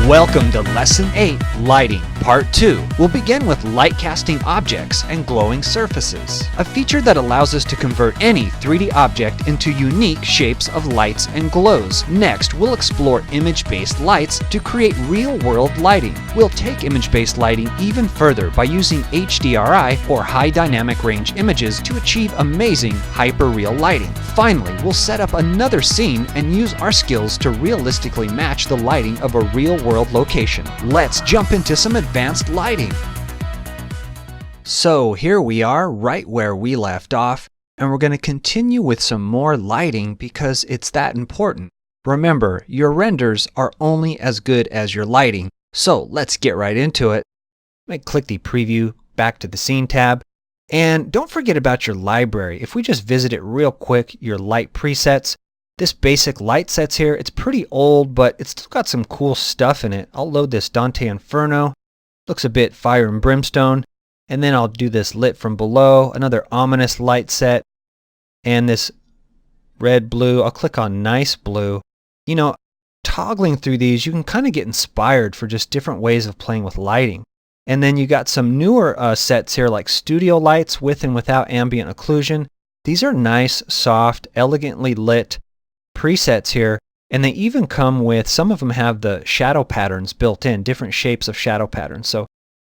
Welcome to Lesson 8, Lighting, Part 2. We'll begin with light casting objects and glowing surfaces, a feature that allows us to convert any 3D object into unique shapes of lights and glows. Next, we'll explore image-based lights to create real-world lighting. We'll take image-based lighting even further by using HDRI or high dynamic range images to achieve amazing hyper-real lighting. Finally, we'll set up another scene and use our skills to realistically match the lighting of a real-world location. Let's jump into some advanced lighting. So here we are right where we left off, and we're going to continue with some more lighting because it's that important. Remember, your renders are only as good as your lighting, so let's get right into it. Click the preview back to the scene tab, and don't forget about your library. If we just visit it real quick, your light presets, this basic light sets here, it's pretty old, but it's still got some cool stuff in it. I'll load this Dante Inferno. Looks a bit fire and brimstone. And then I'll do this lit from below, another ominous light set, and this red blue. I'll click on nice blue. You know, toggling through these, you can kind of get inspired for just different ways of playing with lighting. And then you got some newer sets here like studio lights with and without ambient occlusion. These are nice, soft, elegantly lit presets here, and they even come with, some of them have the shadow patterns built in, different shapes of shadow patterns. So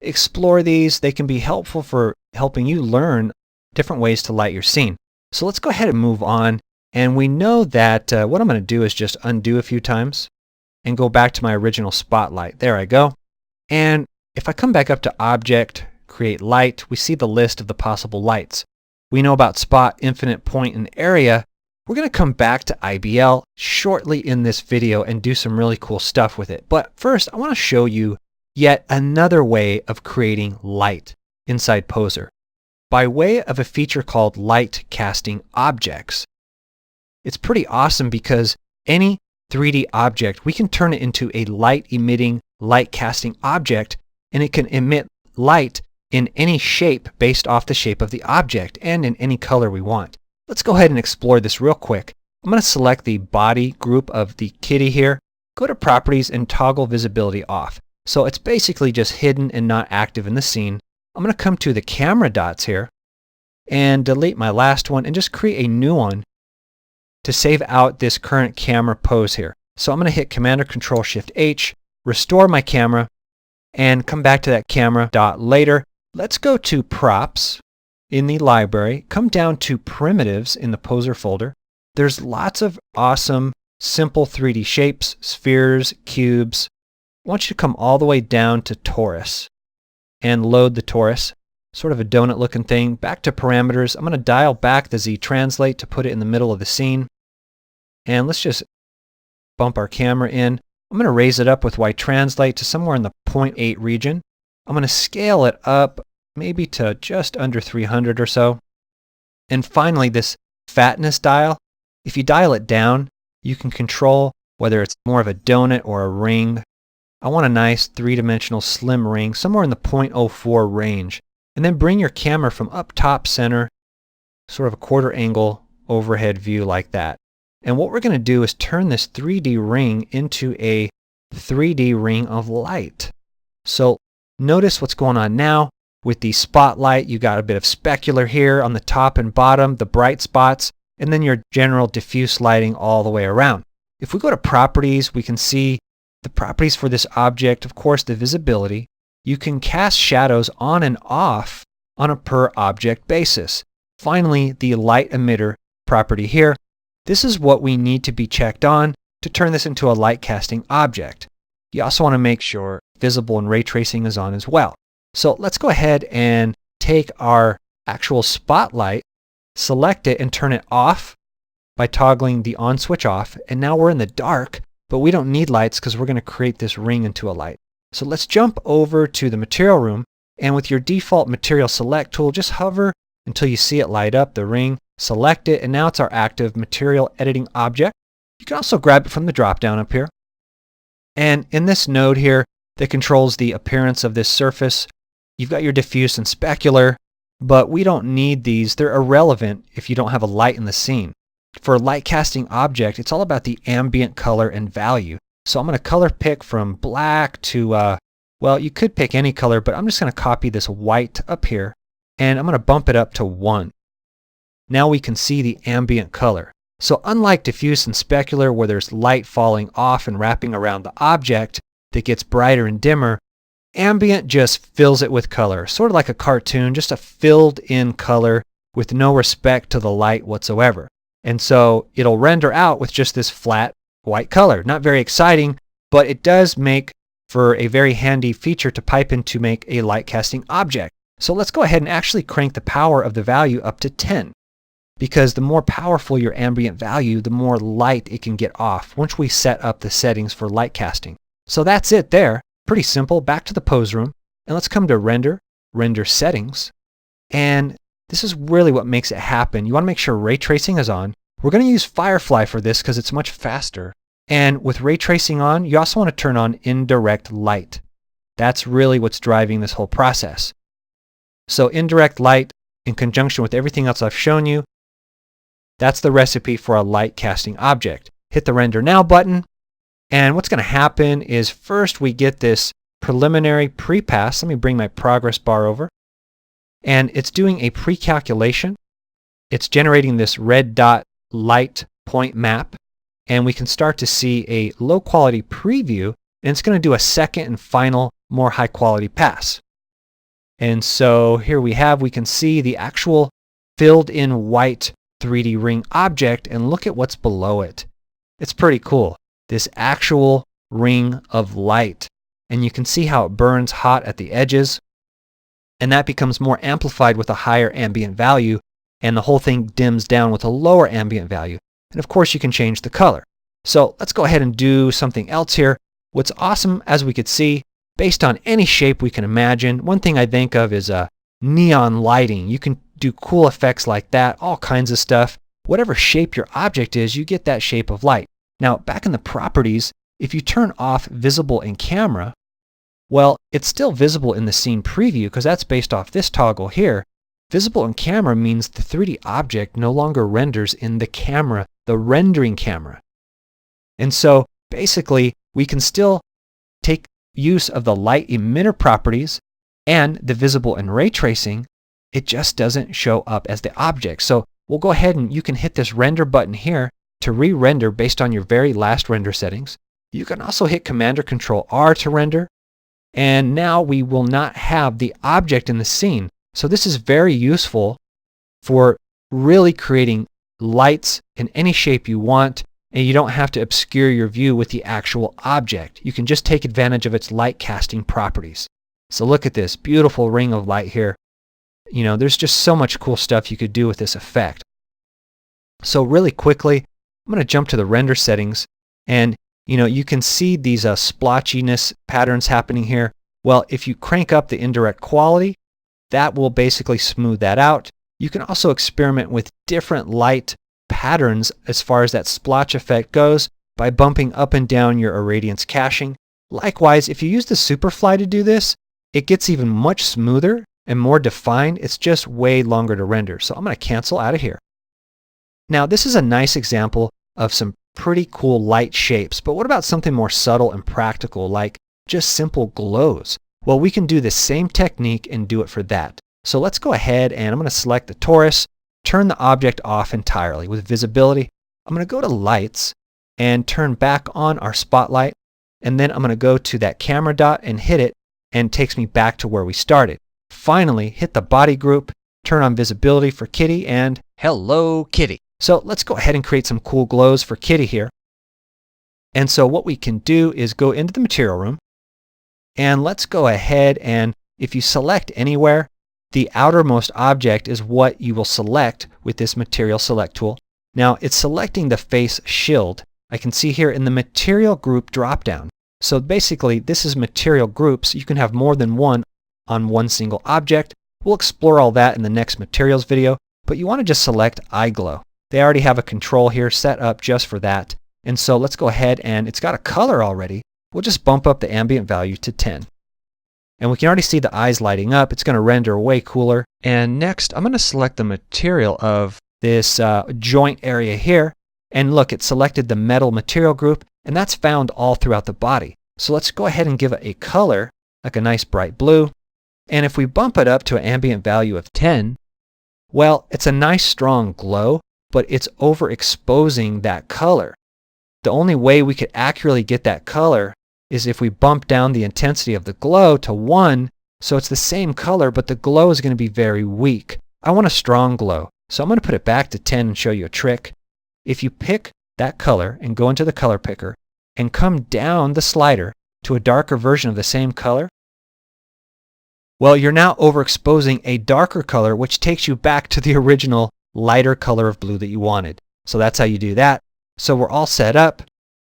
explore these. They can be helpful for helping you learn different ways to light your scene. So let's go ahead and move on. And we know that what I'm going to do is just undo a few times and go back to my original spotlight. There I go. And if I come back up to Object, Create Light, we see the list of the possible lights. We know about Spot, Infinite, Point, and Area. We're going to come back to IBL shortly in this video and do some really cool stuff with it. But first, I want to show you yet another way of creating light inside Poser by way of a feature called light casting objects. It's pretty awesome because any 3D object, we can turn it into a light emitting, light casting object, and it can emit light in any shape based off the shape of the object and in any color we want. Let's go ahead and explore this real quick. I'm going to select the body group of the kitty here, go to Properties and toggle visibility off. So it's basically just hidden and not active in the scene. I'm going to come to the camera dots here and delete my last one and just create a new one to save out this current camera pose here. So I'm going to hit Command or Control Shift H, restore my camera, and come back to that camera dot later. Let's go to Props in the library, come down to Primitives in the Poser folder. There's lots of awesome, simple 3D shapes, spheres, cubes. I want you to come all the way down to Torus and load the torus, sort of a donut looking thing. Back to Parameters. I'm going to dial back the Z Translate to put it in the middle of the scene. And let's just bump our camera in. I'm going to raise it up with Y Translate to somewhere in the 0.8 region. I'm going to scale it up maybe to just under 300 or so. And finally, this fatness dial, if you dial it down, you can control whether it's more of a donut or a ring. I want a nice three-dimensional slim ring, somewhere in the 0.04 range. And then bring your camera from up top center, sort of a quarter angle overhead view like that. And what we're going to do is turn this 3D ring into a 3D ring of light. So notice what's going on now. With the spotlight, you got a bit of specular here on the top and bottom, the bright spots, and then your general diffuse lighting all the way around. If we go to Properties, we can see the properties for this object, of course, the visibility. You can cast shadows on and off on a per object basis. Finally, the light emitter property here. This is what we need to be checked on to turn this into a light casting object. You also want to make sure visible and ray tracing is on as well. So let's go ahead and take our actual spotlight, select it and turn it off by toggling the on switch off. And now we're in the dark, but we don't need lights because we're going to create this ring into a light. So let's jump over to the material room, and with your default material select tool, just hover until you see it light up, the ring, select it, and now it's our active material editing object. You can also grab it from the drop down up here. And in this node here that controls the appearance of this surface, you've got your diffuse and specular, but we don't need these. They're irrelevant if you don't have a light in the scene. For a light casting object, it's all about the ambient color and value. So I'm going to color pick from black to, well, you could pick any color, but I'm just going to copy this white up here, and I'm going to bump it up to 1. Now we can see the ambient color. So unlike diffuse and specular, where there's light falling off and wrapping around the object that gets brighter and dimmer, ambient just fills it with color, sort of like a cartoon, just a filled in color with no respect to the light whatsoever. And so it'll render out with just this flat white color. Not very exciting, but it does make for a very handy feature to pipe in to make a light casting object. So let's go ahead and actually crank the power of the value up to 10. Because the more powerful your ambient value, the more light it can get off once we set up the settings for light casting. So that's it there. Pretty simple. Back to the pose room. And let's come to render, render settings. And this is really what makes it happen. You want to make sure ray tracing is on. We're going to use Firefly for this because it's much faster. And with ray tracing on, you also want to turn on indirect light. That's really what's driving this whole process. So indirect light in conjunction with everything else I've shown you, that's the recipe for a light casting object. Hit the Render Now button, and what's going to happen is first we get this preliminary pre-pass. Let me bring my progress bar over. And it's doing a pre-calculation. It's generating this red dot light point map, and we can start to see a low quality preview, and it's going to do a second and final, more high quality pass. And so here we can see the actual filled in white 3D ring object, and look at what's below it. It's pretty cool. This actual ring of light. And you can see how it burns hot at the edges, and that becomes more amplified with a higher ambient value, and the whole thing dims down with a lower ambient value. And of course you can change the color. So let's go ahead and do something else here. What's awesome, as we could see, based on any shape we can imagine, one thing I think of is neon lighting. You can do cool effects like that, all kinds of stuff. Whatever shape your object is, you get that shape of light. Now, back in the properties, if you turn off visible in camera, well, it's still visible in the scene preview because that's based off this toggle here. Visible in camera means the 3D object no longer renders in the camera, the rendering camera. And so basically, we can still take use of the light emitter properties and the visible and ray tracing. It just doesn't show up as the object. So we'll go ahead and you can hit this render button here to re-render based on your very last render settings. You can also hit Command or Control R to render. And now we will not have the object in the scene. So this is very useful for really creating lights in any shape you want, and you don't have to obscure your view with the actual object. You can just take advantage of its light casting properties. So look at this beautiful ring of light here. You know, there's just so much cool stuff you could do with this effect. So really quickly, I'm going to jump to the render settings, and you know, you can see these splotchiness patterns happening here. Well, if you crank up the indirect quality, that will basically smooth that out. You can also experiment with different light patterns as far as that splotch effect goes by bumping up and down your irradiance caching. Likewise, if you use the Superfly to do this, it gets even much smoother and more defined. It's just way longer to render. So I'm going to cancel out of here. Now, this is a nice example of some pretty cool light shapes, but what about something more subtle and practical, like just simple glows? Well, we can do the same technique and do it for that. So let's go ahead and I'm going to select the torus, turn the object off entirely with visibility. I'm going to go to lights and turn back on our spotlight, and then I'm going to go to that camera dot and hit it, and it takes me back to where we started. Finally, hit the body group, turn on visibility for Kitty, and hello Kitty. So let's go ahead and create some cool glows for Kitty here. And so what we can do is go into the material room, and let's go ahead and if you select anywhere, the outermost object is what you will select with this material select tool. Now it's selecting the face shield. I can see here in the material group dropdown. So basically this is material groups. You can have more than one on one single object. We'll explore all that in the next materials video, but you want to just select eye glow. They already have a control here set up just for that. And so let's go ahead, and it's got a color already. We'll just bump up the ambient value to 10. And we can already see the eyes lighting up. It's going to render way cooler. And next, I'm going to select the material of this joint area here. And look, it selected the metal material group. and that's found all throughout the body. So let's go ahead and give it a color, like a nice bright blue. And if we bump it up to an ambient value of 10, well, it's a nice strong glow, but it's overexposing that color. The only way we could accurately get that color is if we bump down the intensity of the glow to 1, so it's the same color, but the glow is going to be very weak. I want a strong glow, so I'm going to put it back to 10 and show you a trick. If you pick that color and go into the color picker and come down the slider to a darker version of the same color, well, you're now overexposing a darker color, which takes you back to the original lighter color of blue that you wanted. So that's how you do that. So we're all set up,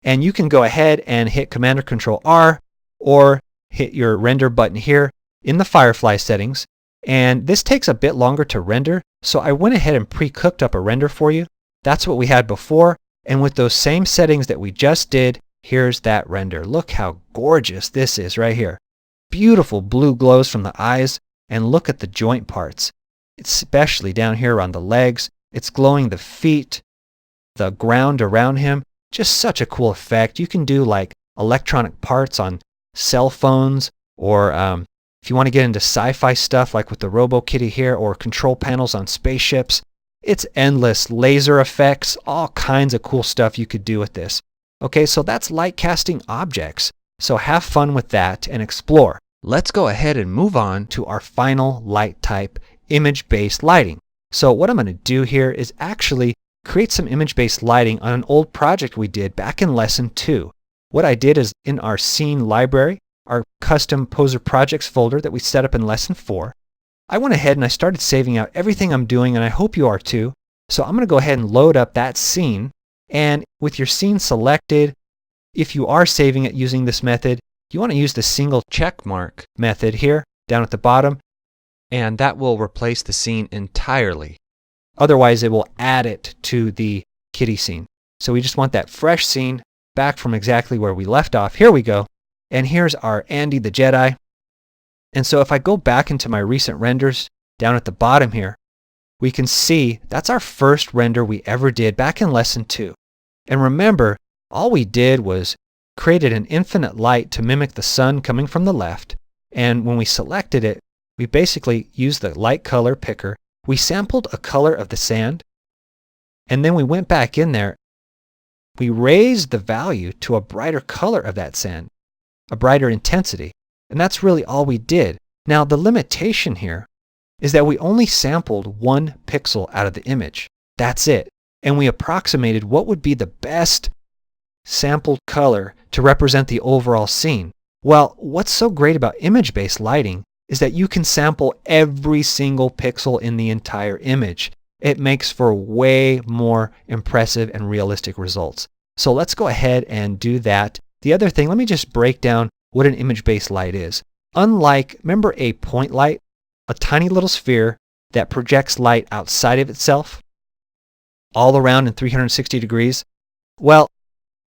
and you can go ahead and hit Command or Control R, or hit your render button here in the Firefly settings. And this takes a bit longer to render, so I went ahead and pre-cooked up a render for you. That's what we had before, and with those same settings that we just did, here's that render. Look how gorgeous this is right here. Beautiful blue glows from the eyes, and look at the joint parts, especially down here on the legs. It's glowing the feet, the ground around him. Just such a cool effect. You can do like electronic parts on cell phones, or if you want to get into sci-fi stuff like with the RoboKitty here, or control panels on spaceships. It's endless. Laser effects, all kinds of cool stuff you could do with this. Okay, so that's light casting objects. So have fun with that and explore. Let's go ahead and move on to our final light type, image-based lighting. So what I'm going to do here is actually create some image-based lighting on an old project we did back in lesson 2. What I did is in our scene library, our custom poser projects folder that we set up in lesson 4, I went ahead and I started saving out everything I'm doing, and I hope you are too. So I'm going to go ahead and load up that scene, and with your scene selected, if you are saving it using this method, you want to use the single check mark method here down at the bottom, and that will replace the scene entirely. Otherwise, it will add it to the kitty scene. So we just want that fresh scene back from exactly where we left off. Here we go. And here's our Andy the Jedi. And so if I go back into my recent renders down at the bottom here, we can see that's our first render we ever did back in lesson 2. And remember, all we did was created an infinite light to mimic the sun coming from the left. And when we selected it, we basically used the light color picker. We sampled a color of the sand, and then we went back in there. We raised the value to a brighter color of that sand, a brighter intensity. And that's really all we did. Now, the limitation here is that we only sampled 1 pixel out of the image. That's it. And we approximated what would be the best sampled color to represent the overall scene. Well, what's so great about image-based lighting is that you can sample every single pixel in the entire image. It makes for way more impressive and realistic results. So let's go ahead and do that. The other thing, let me just break down what an image-based light is. Unlike, remember a point light, a tiny little sphere that projects light outside of itself, all around in 360 degrees? Well,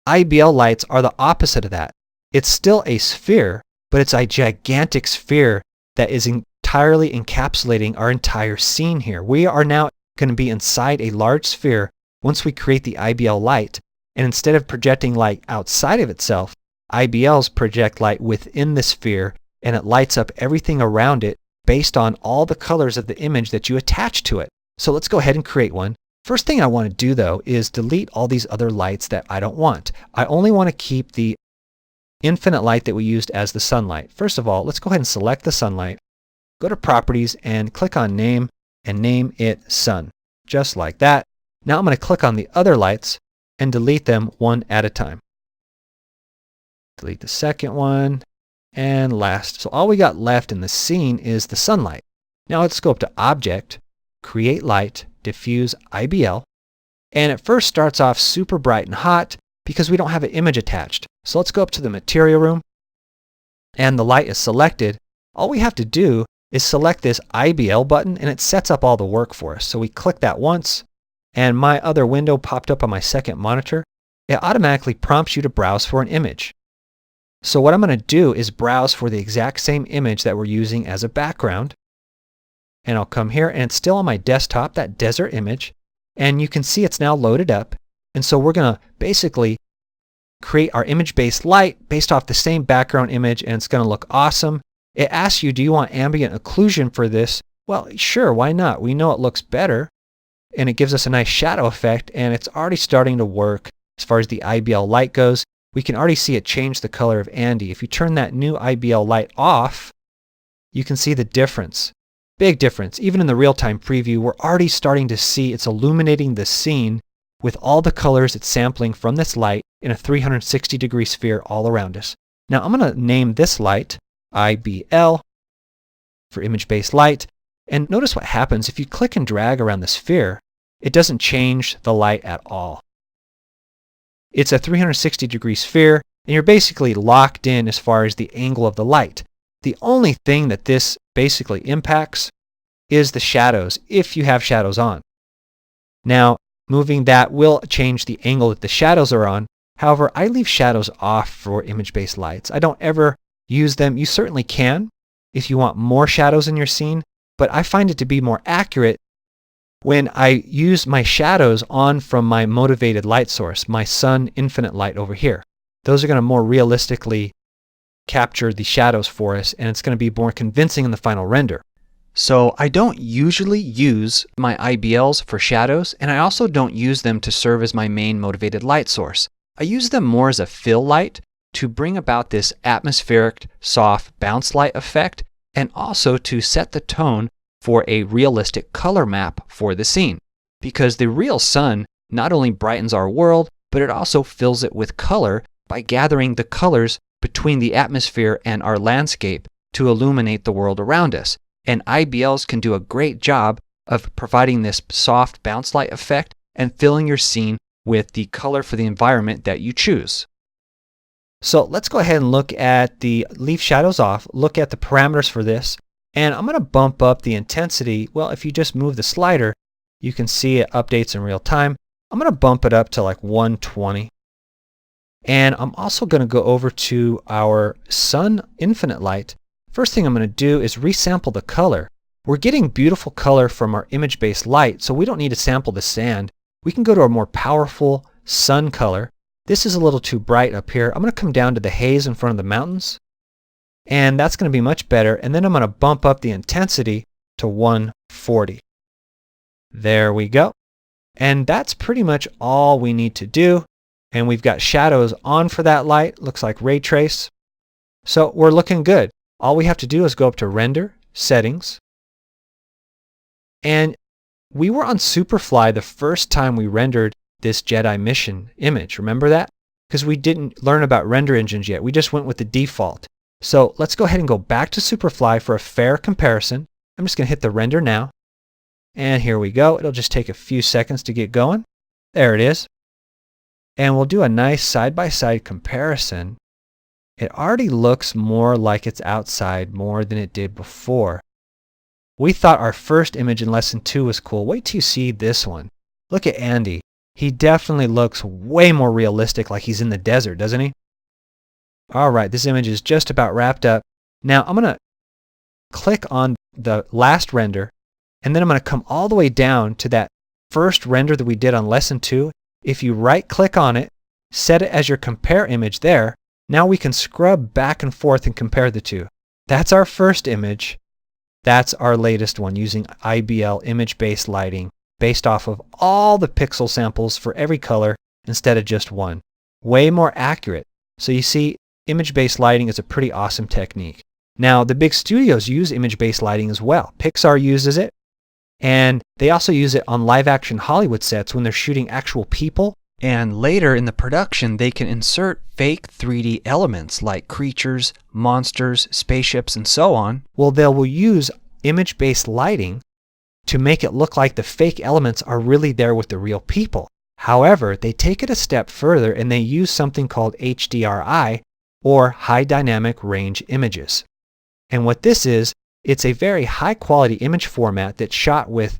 IBL lights are the opposite of that. It's still a sphere, but it's a gigantic sphere that is entirely encapsulating our entire scene here. We are now going to be inside a large sphere once we create the IBL light, and instead of projecting light outside of itself, IBLs project light within the sphere, and it lights up everything around it based on all the colors of the image that you attach to it. So let's go ahead and create one. First thing I want to do though is delete all these other lights that I don't want. I only want to keep the infinite light that we used as the sunlight. First of all, let's go ahead and select the sunlight, go to Properties and click on Name and name it Sun. Just like that. Now I'm going to click on the other lights and delete them one at a time. Delete the second one and last. So all we got left in the scene is the sunlight. Now let's go up to Object, Create Light, Diffuse IBL, and it first starts off super bright and hot because we don't have an image attached. So let's go up to the Material Room, and the light is selected. All we have to do is select this IBL button, and it sets up all the work for us. So we click that once, and my other window popped up on my second monitor. It automatically prompts you to browse for an image. So what I'm going to do is browse for the exact same image that we're using as a background. And I'll come here, and it's still on my desktop, that desert image. And you can see it's now loaded up. And so we're going to basically create our image-based light based off the same background image, and it's going to look awesome. It asks you, do you want ambient occlusion for this? Well, sure, why not? We know it looks better, and it gives us a nice shadow effect, and it's already starting to work as far as the IBL light goes. We can already see it change the color of Andy. If you turn that new IBL light off, you can see the difference. Big difference. Even in the real-time preview, we're already starting to see it's illuminating the scene with all the colors it's sampling from this light in a 360-degree sphere all around us. Now I'm going to name this light IBL for image-based light. And notice what happens if you click and drag around the sphere. It doesn't change the light at all. It's a 360-degree sphere, and you're basically locked in as far as the angle of the light. The only thing that this basically impacts is the shadows, if you have shadows on. Now, moving that will change the angle that the shadows are on. However, I leave shadows off for image-based lights. I don't ever use them. You certainly can if you want more shadows in your scene, but I find it to be more accurate when I use my shadows on from my motivated light source, my sun infinite light over here. Those are going to more realistically capture the shadows for us, and it's going to be more convincing in the final render. So I don't usually use my IBLs for shadows, and I also don't use them to serve as my main motivated light source. I use them more as a fill light to bring about this atmospheric, soft bounce light effect, and also to set the tone for a realistic color map for the scene. Because the real sun not only brightens our world, but it also fills it with color by gathering the colors between the atmosphere and our landscape to illuminate the world around us. And IBLs can do a great job of providing this soft bounce light effect and filling your scene with the color for the environment that you choose. So let's go ahead and look at leave shadows off, look at the parameters for this, and I'm going to bump up the intensity. Well, if you just move the slider, you can see it updates in real time. I'm going to bump it up to like 120. And I'm also going to go over to our sun infinite light. First thing I'm going to do is resample the color. We're getting beautiful color from our image-based light, so we don't need to sample the sand. We can go to a more powerful sun color. This is a little too bright up here. I'm going to come down to the haze in front of the mountains, and that's going to be much better. And then I'm going to bump up the intensity to 140. There we go. And that's pretty much all we need to do. And we've got shadows on for that light. Looks like ray trace. So we're looking good. All we have to do is go up to Render, Settings. And we were on Superfly the first time we rendered this Jedi mission image. Remember that? Because we didn't learn about render engines yet. We just went with the default. So let's go ahead and go back to Superfly for a fair comparison. I'm just going to hit the render now. And here we go. It'll just take a few seconds to get going. There it is. And we'll do a nice side-by-side comparison. It already looks more like it's outside more than it did before. We thought our first image in lesson 2 was cool. Wait till you see this one. Look at Andy. He definitely looks way more realistic, like he's in the desert, doesn't he? All right, this image is just about wrapped up. Now I'm going to click on the last render, and then I'm going to come all the way down to that first render that we did on lesson 2. If you right-click on it, set it as your compare image there, now we can scrub back and forth and compare the two. That's our first image. That's our latest one using IBL image-based lighting based off of all the pixel samples for every color instead of just one. Way more accurate. So you see, image-based lighting is a pretty awesome technique. Now, the big studios use image-based lighting as well. Pixar uses it, and they also use it on live-action Hollywood sets when they're shooting actual people. And later in the production, they can insert fake 3D elements like creatures, monsters, spaceships, and so on. Well, they will use image-based lighting to make it look like the fake elements are really there with the real people. However, they take it a step further and they use something called HDRI, or High Dynamic Range Images. And what this is, it's a very high-quality image format that's shot with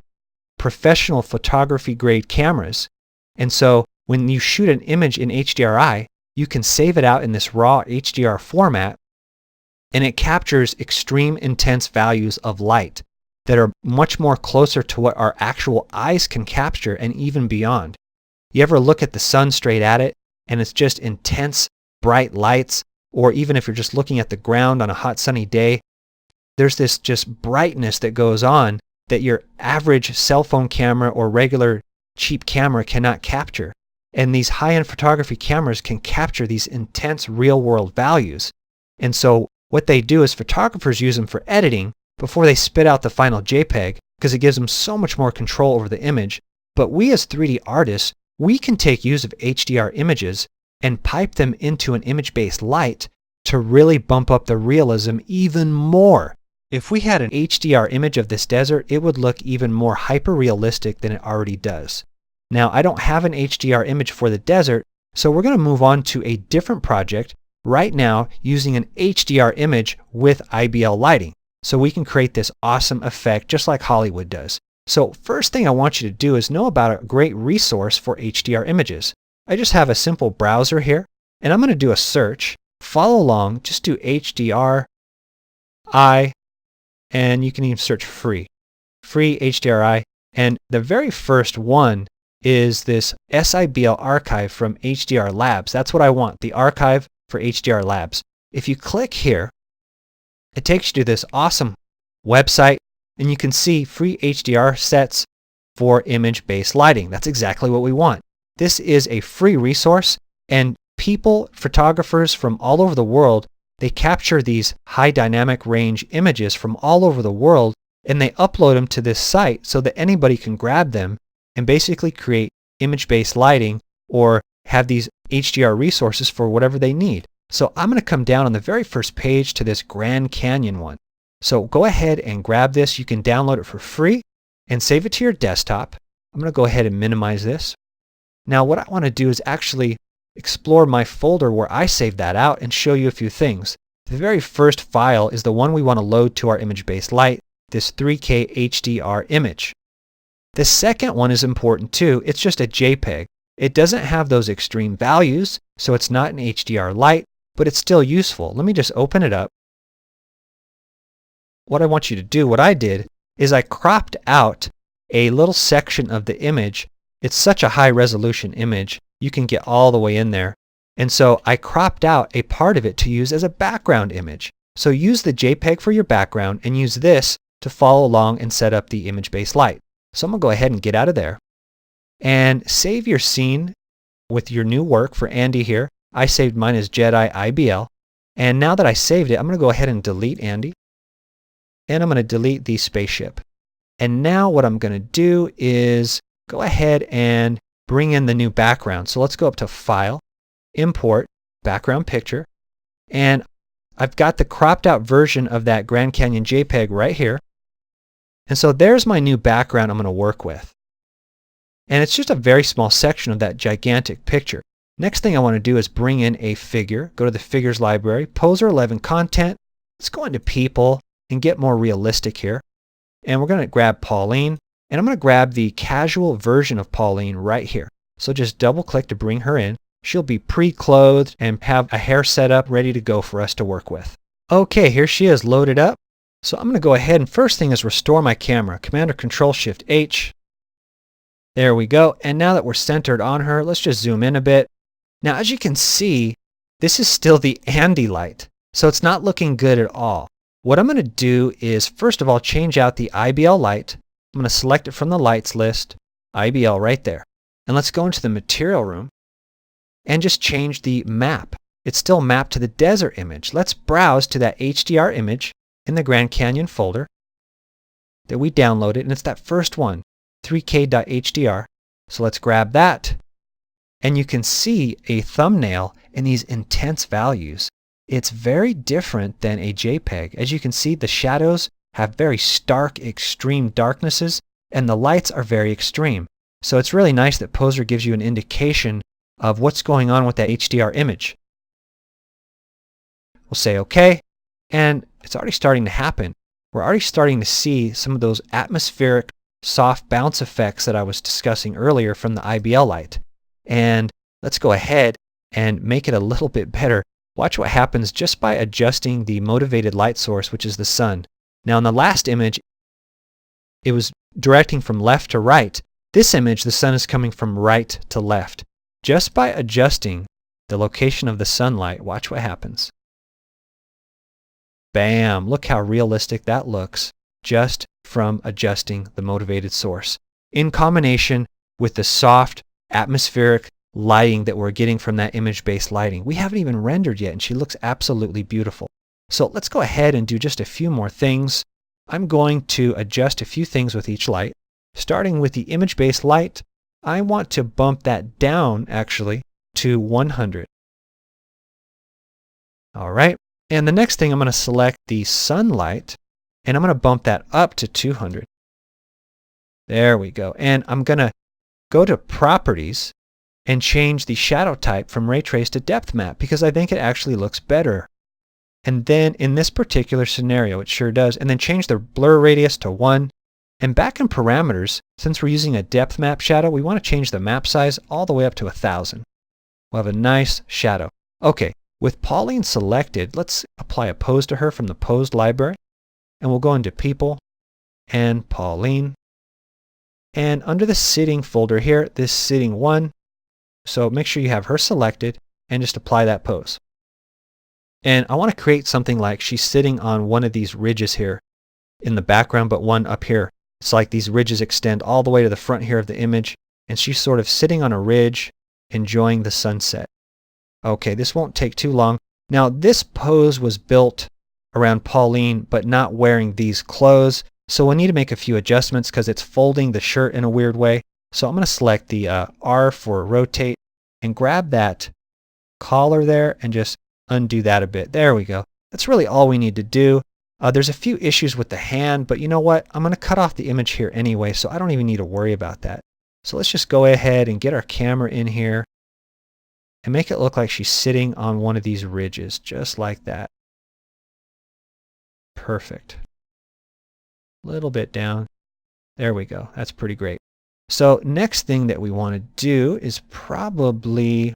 professional photography-grade cameras. And so when you shoot an image in HDRI, you can save it out in this raw HDR format, and it captures extreme intense values of light that are much more closer to what our actual eyes can capture and even beyond. You ever look at the sun straight at it and it's just intense, bright lights, or even if you're just looking at the ground on a hot sunny day, there's this just brightness that goes on that your average cell phone camera or regular cheap camera cannot capture. And these high-end photography cameras can capture these intense real-world values. And so what they do is photographers use them for editing before they spit out the final JPEG, because it gives them so much more control over the image. But we as 3D artists, we can take use of HDR images and pipe them into an image-based light to really bump up the realism even more. If we had an HDR image of this desert, it would look even more hyper-realistic than it already does. Now, I don't have an HDR image for the desert, so we're going to move on to a different project right now using an HDR image with IBL lighting. So we can create this awesome effect just like Hollywood does. So first thing I want you to do is know about a great resource for HDR images. I just have a simple browser here, and I'm going to do a search. Follow along, just do HDRI, and you can even search free HDRI. And the very first one is this SIBL archive from HDR Labs. That's what I want, the archive for HDR Labs. If you click here, it takes you to this awesome website, and you can see free HDR sets for image-based lighting. That's exactly what we want. This is a free resource, and people, photographers from all over the world, they capture these high dynamic range images from all over the world, and they upload them to this site so that anybody can grab them and basically create image-based lighting or have these HDR resources for whatever they need. So I'm going to come down on the very first page to this Grand Canyon one. So go ahead and grab this. You can download it for free and save it to your desktop. I'm going to go ahead and minimize this. Now what I want to do is actually explore my folder where I saved that out and show you a few things. The very first file is the one we want to load to our image-based light, this 3K HDR image. The second one is important too. It's just a JPEG. It doesn't have those extreme values, so it's not an HDR light, but it's still useful. Let me just open it up. What I want you to do, what I did, is I cropped out a little section of the image. It's such a high resolution image, you can get all the way in there. And so I cropped out a part of it to use as a background image. So use the JPEG for your background and use this to follow along and set up the image-based light. So I'm going to go ahead and get out of there and save your scene with your new work for Andy here. I saved mine as Jedi IBL. And now that I saved it, I'm going to go ahead and delete Andy. And I'm going to delete the spaceship. And now what I'm going to do is go ahead and bring in the new background. So let's go up to File, Import, Background Picture. And I've got the cropped out version of that Grand Canyon JPEG right here. And so there's my new background I'm going to work with. And it's just a very small section of that gigantic picture. Next thing I want to do is bring in a figure. Go to the Figures library, Poser 11 Content. Let's go into People and get more realistic here. And we're going to grab Pauline. And I'm going to grab the casual version of Pauline right here. So just double click to bring her in. She'll be pre-clothed and have a hair set up ready to go for us to work with. Okay, here she is loaded up. So I'm going to go ahead and first thing is restore my camera. Command or Control Shift H. There we go. And now that we're centered on her, let's just zoom in a bit. Now as you can see, this is still the Andy light. So it's not looking good at all. What I'm going to do is first of all change out the IBL light. I'm going to select it from the lights list, IBL right there. And let's go into the material room and just change the map. It's still mapped to the desert image. Let's browse to that HDR image in the Grand Canyon folder that we downloaded, and it's that first one, 3K.HDR. So let's grab that. And you can see a thumbnail in these intense values. It's very different than a JPEG. As you can see, the shadows have very stark, extreme darknesses, and the lights are very extreme. So it's really nice that Poser gives you an indication of what's going on with that HDR image. We'll say OK, and it's already starting to happen. We're already starting to see some of those atmospheric soft bounce effects that I was discussing earlier from the IBL light. And let's go ahead and make it a little bit better. Watch what happens just by adjusting the motivated light source, which is the sun. Now in the last image, it was directing from left to right. This image, the sun is coming from right to left. Just by adjusting the location of the sunlight. Watch what happens. Bam! Look how realistic that looks just from adjusting the motivated source in combination with the soft atmospheric lighting that we're getting from that image-based lighting. We haven't even rendered yet, and she looks absolutely beautiful. So let's go ahead and do just a few more things. I'm going to adjust a few things with each light. Starting with the image-based light, I want to bump that down actually to 100. All right. And the next thing, I'm going to select the sunlight, and I'm going to bump that up to 200. There we go. And I'm going to go to Properties and change the shadow type from Ray Trace to Depth Map because I think it actually looks better. And then in this particular scenario, it sure does. And then change the blur radius to 1. And back in parameters, since we're using a depth map shadow, we want to change the map size all the way up to 1000. We'll have a nice shadow. Okay, with Pauline selected, let's apply a pose to her from the posed library. And we'll go into People and Pauline. And under the sitting folder here, this sitting 1. So make sure you have her selected and just apply that pose. And I want to create something like she's sitting on one of these ridges here in the background, but one up here. It's like these ridges extend all the way to the front here of the image, and she's sort of sitting on a ridge, enjoying the sunset. Okay, this won't take too long. Now, this pose was built around Pauline, but not wearing these clothes, so we'll need to make a few adjustments because it's folding the shirt in a weird way. So I'm going to select the R for rotate and grab that collar there and just undo that a bit. There we go. That's really all we need to do. There's a few issues with the hand, but you know what? I'm going to cut off the image here anyway, so I don't even need to worry about that. So let's just go ahead and get our camera in here and make it look like she's sitting on one of these ridges, just like that. Perfect. A little bit down. There we go. That's pretty great. So next thing that we want to do is probably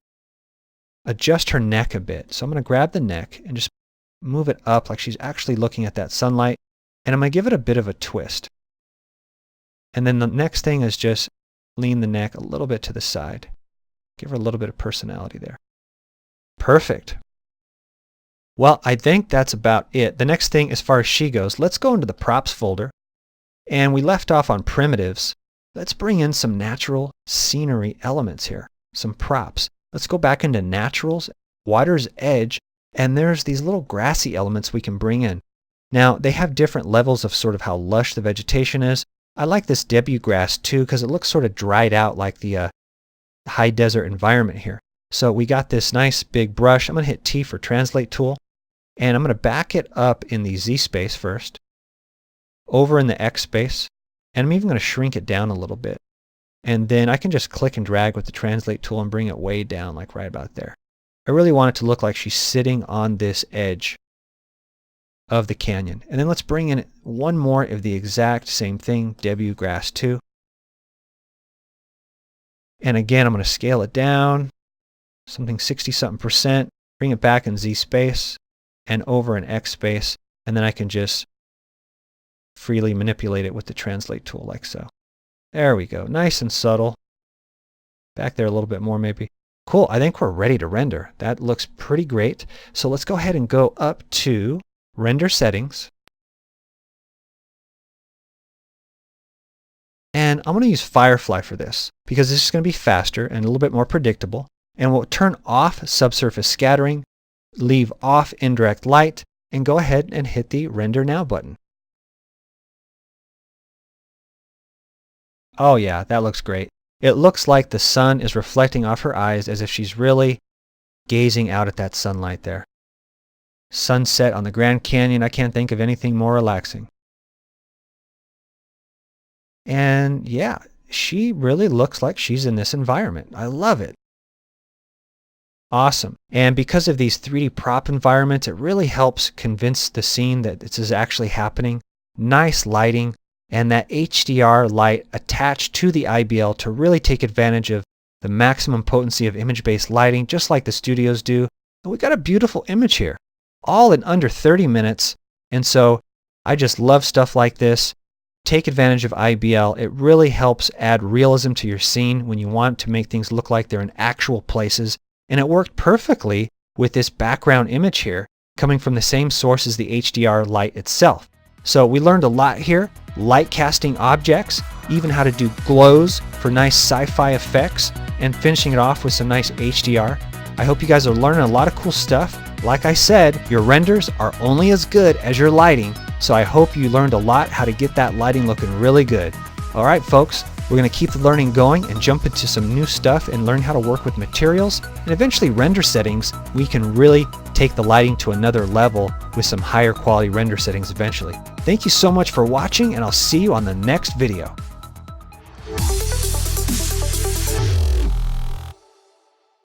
adjust her neck a bit. So I'm going to grab the neck and just move it up like she's actually looking at that sunlight. And I'm going to give it a bit of a twist. And then the next thing is just lean the neck a little bit to the side. Give her a little bit of personality there. Perfect. Well, I think that's about it. The next thing as far as she goes, let's go into the props folder. And we left off on primitives. Let's bring in some natural scenery elements here, some props. Let's go back into naturals, water's edge, and there's these little grassy elements we can bring in. Now, they have different levels of sort of how lush the vegetation is. I like this debut grass too because it looks sort of dried out like the high desert environment here. So we got this nice big brush. I'm going to hit T for Translate Tool, and I'm going to back it up in the Z space first, over in the X space, and I'm even going to shrink it down a little bit. And then I can just click and drag with the Translate tool and bring it way down, like right about there. I really want it to look like she's sitting on this edge of the canyon. And then let's bring in one more of the exact same thing, debut grass 2. And again, I'm going to scale it down, something 60-something%, bring it back in Z space and over in X space, and then I can just freely manipulate it with the Translate tool like so. There we go. Nice and subtle. Back there a little bit more maybe. Cool. I think we're ready to render. That looks pretty great. So let's go ahead and go up to Render Settings. And I'm going to use Firefly for this because this is going to be faster and a little bit more predictable. And we'll turn off subsurface scattering, leave off indirect light, and go ahead and hit the Render Now button. Oh yeah, that looks great. It looks like the sun is reflecting off her eyes as if she's really gazing out at that sunlight there. Sunset on the Grand Canyon, I can't think of anything more relaxing. And yeah, she really looks like she's in this environment. I love it. Awesome. And because of these 3D prop environments, it really helps convince the scene that this is actually happening. Nice lighting. And that HDR light attached to the IBL to really take advantage of the maximum potency of image-based lighting, just like the studios do. And we got a beautiful image here, all in under 30 minutes. And so I just love stuff like this. Take advantage of IBL. It really helps add realism to your scene when you want to make things look like they're in actual places and it worked perfectly with this background image here coming from the same source as the HDR light itself. So we learned a lot here, light casting objects, even how to do glows for nice sci-fi effects, and finishing it off with some nice HDR. I hope you guys are learning a lot of cool stuff. Like I said, your renders are only as good as your lighting, so I hope you learned a lot how to get that lighting looking really good. Alright folks, we're going to keep the learning going and jump into some new stuff and learn how to work with materials and eventually render settings. We can really take the lighting to another level with some higher quality render settings eventually. Thank you so much for watching, and I'll see you on the next video.